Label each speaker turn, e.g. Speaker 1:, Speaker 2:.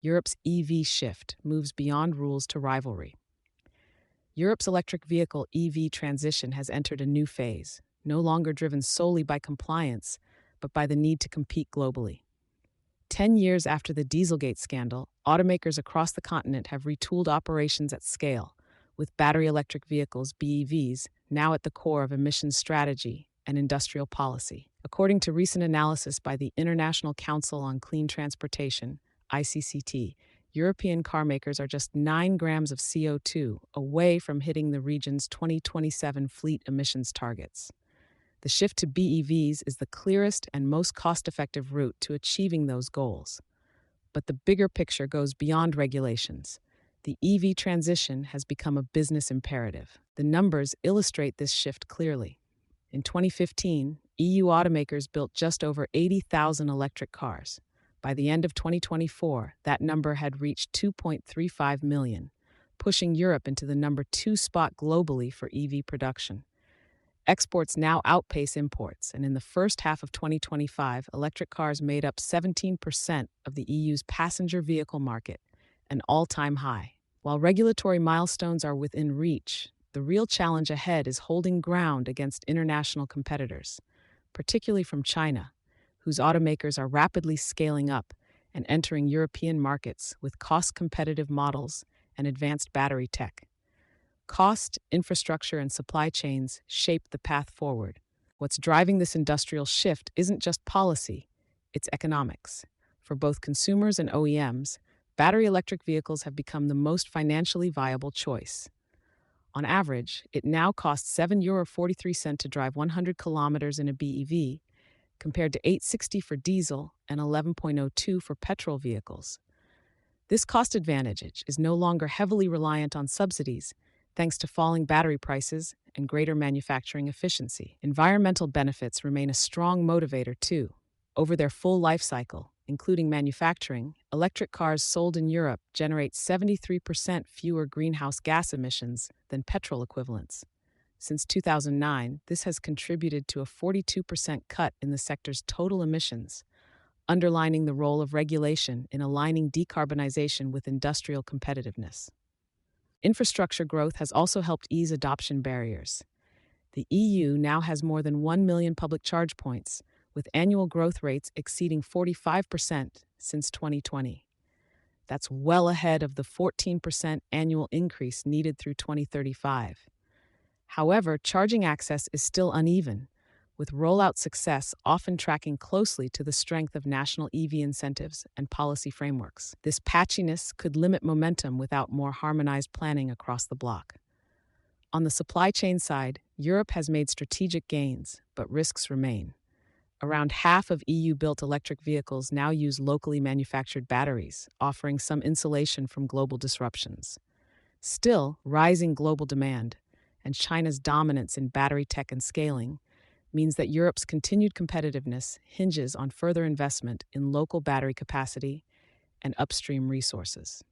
Speaker 1: Europe's EV shift moves beyond rules to rivalry. Europe's electric vehicle EV transition has entered a new phase, no longer driven solely by compliance, but by the need to compete globally. 10 years after the Dieselgate scandal, automakers across the continent have retooled operations at scale, with battery electric vehicles (BEVs) now at the core of emissions strategy and industrial policy. According to recent analysis by the International Council on Clean Transportation, ICCT, European carmakers are just 9 grams of CO2 away from hitting the region's 2027 fleet emissions targets. The shift to BEVs is the clearest and most cost-effective route to achieving those goals. But the bigger picture goes beyond regulations. The EV transition has become a business imperative. The numbers illustrate this shift clearly. In 2015, EU automakers built just over 80,000 electric cars. By the end of 2024, that number had reached 2.35 million, pushing Europe into the number 2 spot globally for EV production. Exports now outpace imports, and in the first half of 2025, electric cars made up 17% of the EU's passenger vehicle market, an all-time high. While regulatory milestones are within reach, the real challenge ahead is holding ground against international competitors, particularly from China, whose automakers are rapidly scaling up and entering European markets with cost-competitive models and advanced battery tech. Cost, infrastructure, and supply chains shape the path forward. What's driving this industrial shift isn't just policy, it's economics. For both consumers and OEMs, battery electric vehicles have become the most financially viable choice. On average, it now costs €7.43 to drive 100 kilometers in a BEV, compared to $8.60 for diesel and $11.02 for petrol vehicles. This cost advantage is no longer heavily reliant on subsidies, thanks to falling battery prices and greater manufacturing efficiency. Environmental benefits remain a strong motivator, too. Over their full life cycle, including manufacturing, electric cars sold in Europe generate 73% fewer greenhouse gas emissions than petrol equivalents. Since 2009, this has contributed to a 42% cut in the sector's total emissions, underlining the role of regulation in aligning decarbonization with industrial competitiveness. Infrastructure growth has also helped ease adoption barriers. The EU now has more than 1 million public charge points, with annual growth rates exceeding 45% since 2020. That's well ahead of the 14% annual increase needed through 2035. However, charging access is still uneven, with rollout success often tracking closely to the strength of national EV incentives and policy frameworks. This patchiness could limit momentum without more harmonized planning across the bloc. On the supply chain side, Europe has made strategic gains, but risks remain. Around half of EU-built electric vehicles now use locally manufactured batteries, offering some insulation from global disruptions. Still, rising global demand and China's dominance in battery tech and scaling means that Europe's continued competitiveness hinges on further investment in local battery capacity and upstream resources.